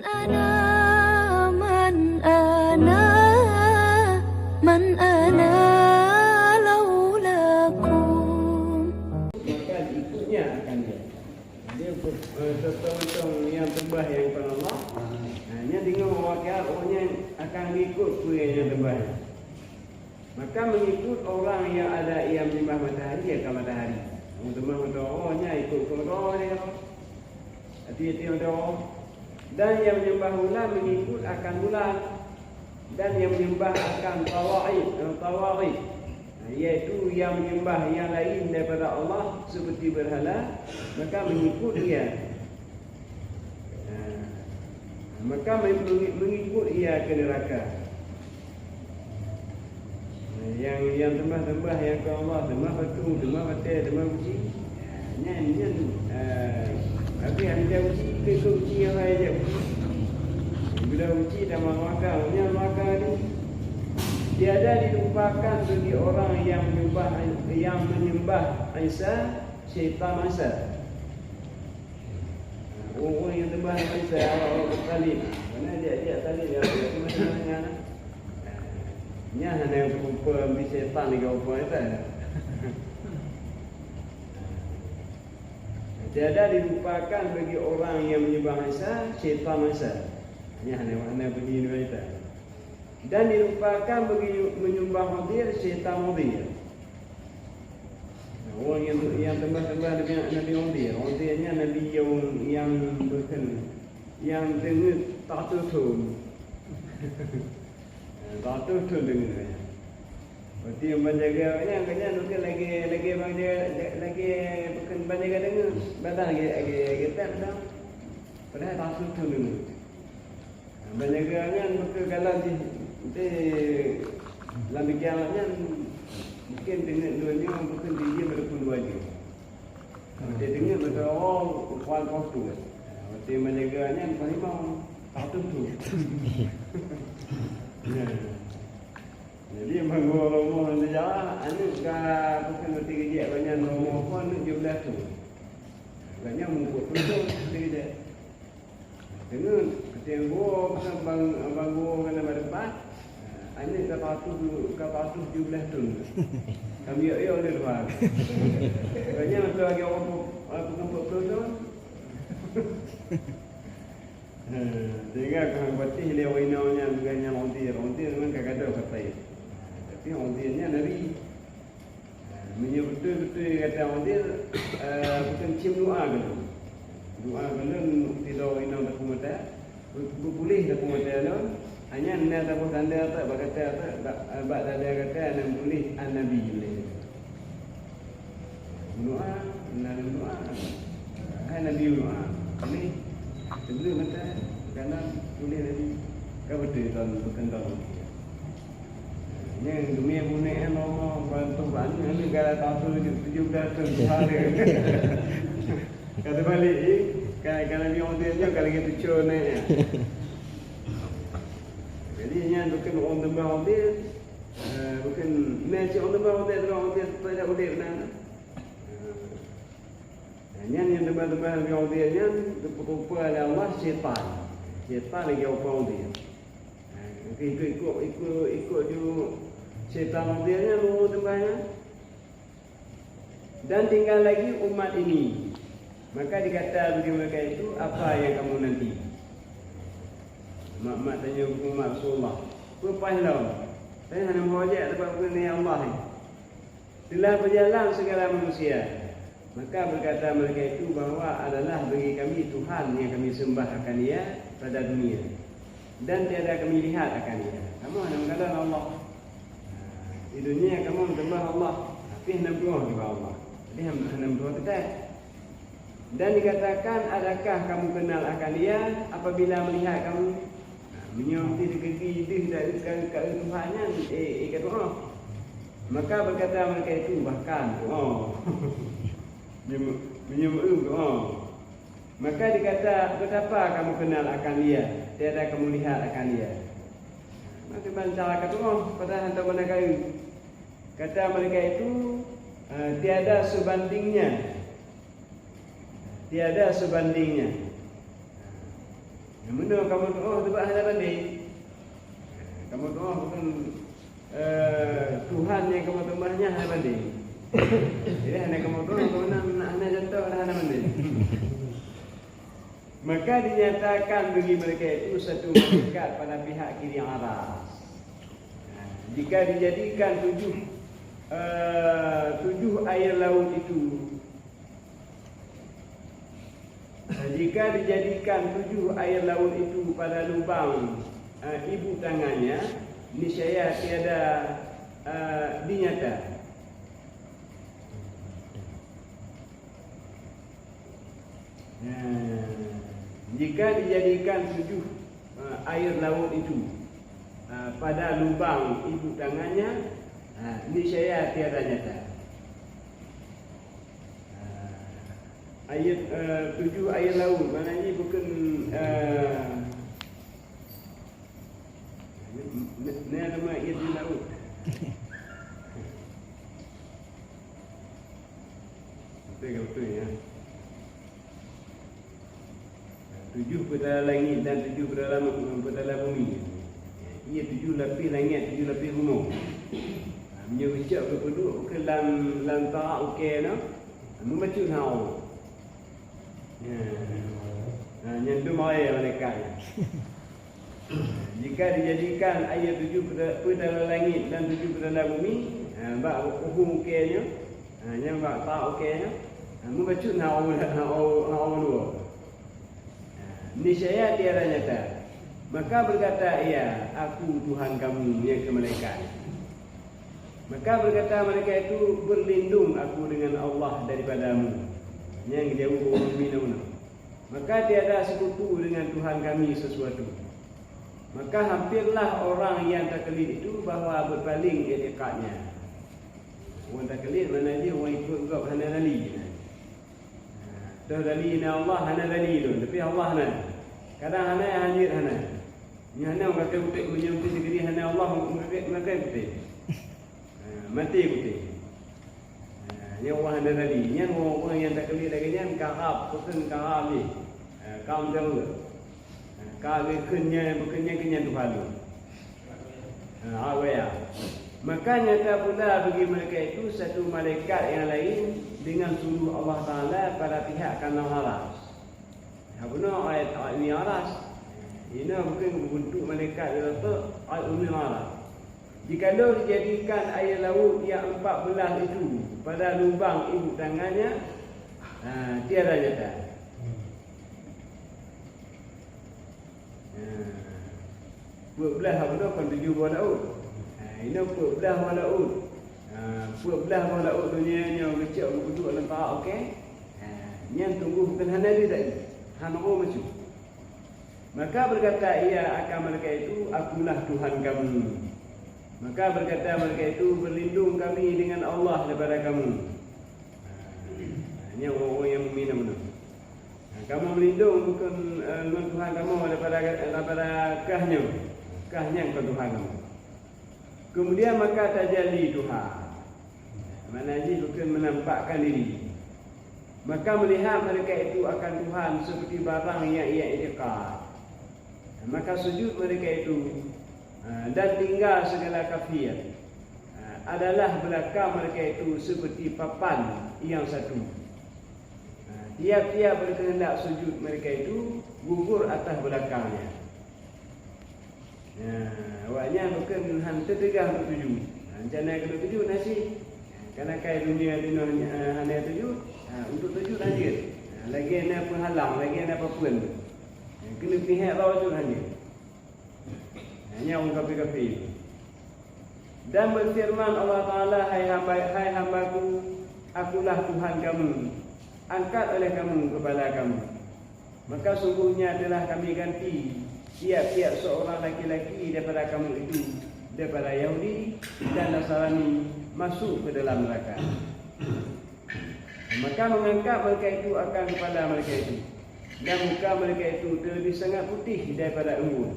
أنا من أنا لولاكم. Maka ikutnya akan dia sesuatu yang tebah yang kepada Allah. Hanya dengan mewakil orangnya akan ikut yang tebah. Maka mengikut orang yang ada yang menyembah matahari akan matahari. Orang tebah mataharinya ikut kepada dia. Hati-hati matahari. Dan yang menyembah bulan mengikut akan bulan. Dan yang menyembah akan tawarid, iaitu yang menyembah yang lain daripada Allah seperti berhala, maka mengikut dia. Maka mengikut ia ke neraka. Yang tembah-tembah yang ke Allah, tembah batu, tembah batai, tembah uji. Nyanyi tu. Tapi anda uji ke uji yang lain je. Bila uji dan makan ni tiada dilupakan bagi orang yang menyembah Isa, syaitan Isa. Orang yang menyembah Isa, orang talib. Mana dia talib dia macam-macam. Nya hanya rupa ambil syaitan ni kau apa itu. Tiada dilupakan bagi orang yang menyembah Isa, syaitan Isa. Nya hanya bunyi ni kita. Dan dilupakan bagi menyembah Hadir, syaitan Hadir. Orang yang tembah-tembah Nabi Hadir. Hadirnya Nabi yang bukan yang dengar tak turun. Tak turun dengar. Berarti yang menjaganya kan bukan lagi bukan menjaga dengar. Badan lagi tak dah. Padahal tak turun dengar. Menjaganya bukan kalau di dalam kiamatnya mungkin dengan dunia mungkin dia berpun dua je. Dia dengar betul orang kuat waktu. Dia menjaganya memang tak tentu. Jadi manggo romo dia jalan anu ka bukan berarti kerja banyak romo pun jumlah tu. Banyak mungkut betul kerja. Dengar tengok bang gua kena depan. Ini kapatu jumlah tu. Kami ya oleh luar. Banyak tu lagi orang pun tu. Sehingga kalau berarti dia winaunya bukannya ontir memang kagak ada kata itu. Tapi ontirnya dari betul-betul kata ontir bukan cium doa gitu. Doa belum tidak winau tak kumata. Boleh tak kumata lawan. Hanya nak tahu tanda tak berkata tak bab tanda kata dan boleh an-nabi boleh. Doa, doa. Hai nabi doa. Ini sebelum kata kerana boleh nabi kau betul tahun berkendang. Yang dunia punya normal bantu bantu ni kalau tahu 17 tahun kata balik kalau dia ontirnya kalau kita cone. Jadi yang bukan orang tembak Hadir, bukan macam orang tembak Hadir tidak boleh benar. Yang tembak-tembak Hadirnya rupa adalah Allah syaitan. Syaitan lagi apa Hadir. Ikut juga syaitan Hadirnya lu tembaknya. Dan tinggal lagi umat ini. Maka dikata bagi mereka itu apa yang kamu nanti? Mak tanya umat Rasulullah. Berpahlah. Saya hanya mengajak tempat pengenai Allah ni. Telah berjalan segala manusia. Maka berkata mereka itu bahawa adalah bagi kami Tuhan yang kami sembah akan dia pada dunia. Dan tiada kami lihat akan dia. Kamu hanya mengatakan Allah. Di dunia kamu menyembah Allah. Tapi hendak berdoa kepada Allah. Jadi hendak berdoa tetap. Dan dikatakan adakah kamu kenal akan dia apabila melihat kamu menyampi kaki dia dari Tuhannya kata Allah. Maka berkata mereka itu bahkan menyembah doa. Maka dikata betapa kamu kenal akan dia tiada kamu lihat akan dia. Maka cara kata Allah pada hantar mana kayu. Kata mereka itu tiada sebandingnya. Tiada sebandingnya. Mana kamu doa sebab hana banding. Kamu doa bukan Tuhan yang kamu sembahnya hana banding. Jadi hana kamu doa kamu nak hana jatuh hana banding. Maka dinyatakan bagi mereka itu satu malaikat pada pihak kiri aras. Jika dijadikan tujuh air laut itu, jika dijadikan 7 air laut itu pada lubang ibu tangannya, niscaya tiada dinyata. Jika dijadikan 7 air laut itu pada lubang ibu tangannya, niscaya tiada nyata. Ayat 7 air laut, maknanya bukan ni nama ayat di laut. Betul ya. 7 pada langit dan 7 pada bumi. Ia 7 lapis langit, 7 lapis bumi. Menyucap berduduk ke dalam tarak ukir no. Membaca hau. Yang tu mai mereka. Jika dijadikan ayat 7 pada langit dan 7 pada bumi, bak hukum ukirnya, yang bak tarak ukirnya, membaca hau dua. Niscaya tiada nyata. Maka berkata ia, aku Tuhan kamu yang kemalaikat. Maka berkata mereka itu, berlindung aku dengan Allah daripadamu yang jauh minum. Maka tiada sekutu dengan Tuhan kami sesuatu. Maka hampirlah orang yang taklid itu bahawa berpaling etikadnya. Orang taklid mana dia orang ikut gap hana dali. Dah dali na Allah hana dali tu, tapi Allah hana. Kadang hana hanyir hana. Ni hana orang kata utik menyembah sendiri hana Allah maka utik. Mati utik. Ni orang hana dali. Ni orang yang taklid lagi ni karab, bukan karab ni. Kaum jauh. Kalau kenya Tuhan tu. Awaya. Maka nyata pula bagi mereka itu satu malaikat yang lain dengan suruh Allah Taala pada pihak kanan aras. Apa ayat ini aras? Ini bukan bentuk malaikat dalam tu ayat ini aras. Jikalau dijadikan air laut yang 14 itu pada lubang ibu tangannya, tiada nyata. Belah apa tu kan 7 buah laut. Ini belah buah laut. Belah buah laut dunia yang kecil duduk dalam tarak okey. Yang tunggu bukan hana dia tadi. Hana orang macam. Maka berkata ia akan mereka itu, akulah Tuhan kamu. Maka berkata mereka itu, berlindung kami dengan Allah daripada kamu. Ini orang-orang yang meminam tu. Kamu berlindung bukan dengan Tuhan kamu daripada kahnya ke Tuhan kamu. Kemudian maka tajalli Tuhan. Maknanya bukan menampakkan diri. Maka melihat mereka itu akan Tuhan seperti barang yang ia itikad. Maka sujud mereka itu dan tinggal segala kafir adalah belakang mereka itu seperti papan yang satu. Tiap-tiap berkehendak sujud mereka itu gugur atas belakangnya. Awaknya bukan hantar tegah untuk tuju. Macam mana kalau tuju nasi? Kerana kai dunia hanya tuju, untuk tuju lanjut. Lagi nak penghalang, lagi nak apa-pun. Kena pihak bawah tu hanya. Hanya orang kafir-kafir. Dan berfirman Allah Taala, hai hambaku, akulah Tuhan kamu. Angkat oleh kamu kepala kamu. Maka sungguhnya telah kami ganti tiap-tiap seorang laki-laki daripada kamu itu, daripada Yahudi dan Nasrani masuk ke dalam neraka. Maka mengangkat mereka itu akan kepala mereka itu, dan muka mereka itu terlebih sangat putih daripada embun.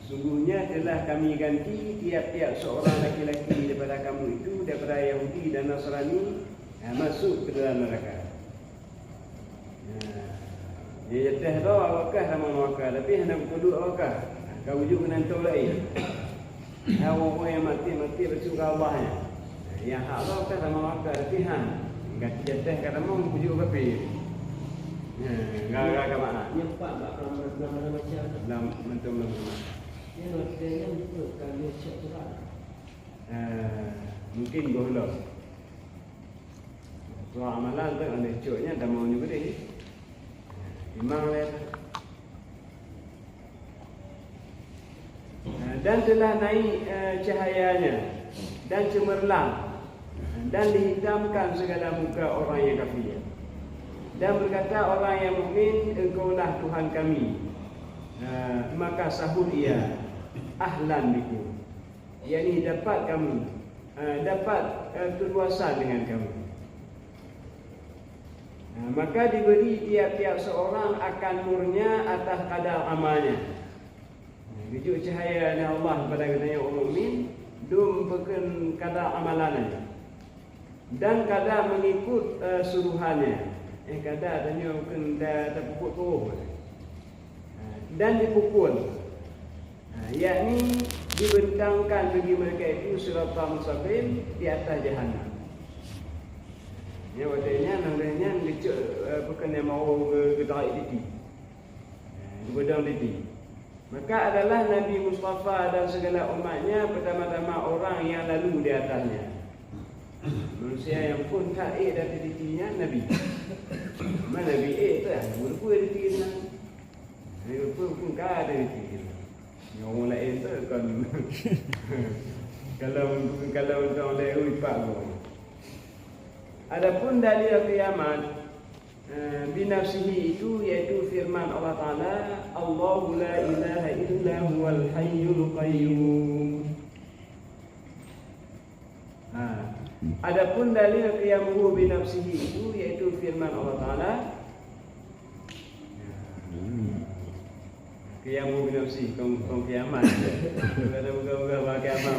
Sungguhnya telah kami ganti tiap-tiap seorang laki-laki daripada kamu itu, daripada Yahudi dan Nasrani, masuk ke dalam neraka. Dia jatah tu awakah sama awakah. Tapi hendak berkeduk awakah. Kau wujud kena antum lain. Orang yang mati bersyukur Allahnya. Yang hak Allah kan sama awakah. Tapi kata jatah kata mau wujud berapa. Gara-gara ke mana? Yang empat tak pernah macam Dalam mentum. yang notanya untuk kami siap surat. Mungkin bohong. Soal amalan tu ada cuknya dah mau juga deh. Imam lain. Dan telah naik cahayanya dan cemerlang dan dihitamkan segala muka orang yang kafir. Dan berkata orang yang mukmin, engkaulah Tuhan kami. Maka sahut ia, ahlan bikum. Yakni dapat kamu, dapat keluasan dengan kamu. Maka diberi tiap-tiap seorang akan nurnya atas kadar amalnya. Wujud cahaya Allah pada katanya orang mukmin, dum pekan kadar amalannya. Dan kadar mengikut suruhannya. Kadar tanya bukan dah terpukul turun. Dan dipukul. Yakni dibentangkan bagi mereka itu siratan mustaqim di atas jahanam. Ya wadanya namanya lecuk bukan yang mau ke tarik titi. Godang titi. Maka adalah Nabi Mustafa dan segala umatnya pertama-tama orang yang lalu di atasnya. Manusia yang pun tak dari titinya Nabi. Mana Nabi tu lah. Berapa titi dia? Berapa pun tak ada titi. Yang orang lain tu kan. Kalau untuk orang lain lipat pun. Adapun dalil kiamat binafsihi itu yaitu firman Allah Ta'ala, Allahu la ilaha illa huwal hayyul qayyum. Adapun dalil qiyamuhu binafsihi itu yaitu firman Allah Ta'ala, qiyamuhu binafsihi kong kiamat. Ada buka-buka kiamat.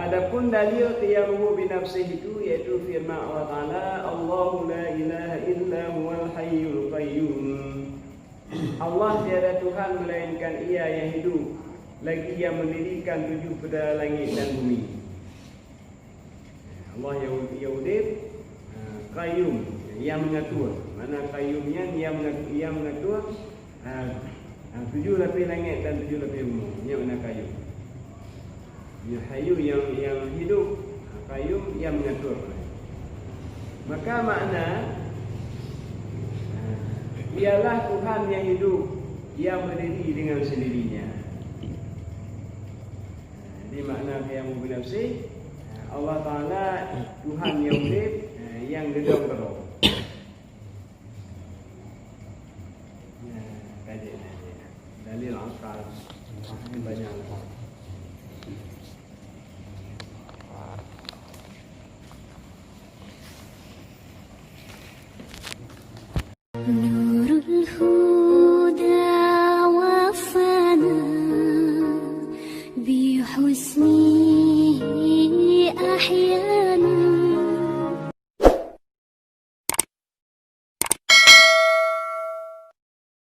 Adapun dalil qiyamuhu binafsihi itu yaitu firman Allah Ta'ala, Allahu la ilaha illa huwal hayyul qayyum. Allah tiada Tuhan melainkan Ia yang hidup, lagi yang mendirikan tujuh pada langit dan bumi. Allah yang hidup, qayyum, yang mengatur. Mana qayyumnya yang mengatur tujuh lapis langit dan tujuh lapis bumi. Yang mana qayyum? Ya hayyu yang hidup, qayyum yang mengatur. Maka makna ialah Tuhan yang hidup, yang berdiri dengan sendirinya. Jadi makna yang binafsi, Allah Ta'ala Tuhan yang hidup, yang gedong terus. Kaji dalil akal banyak.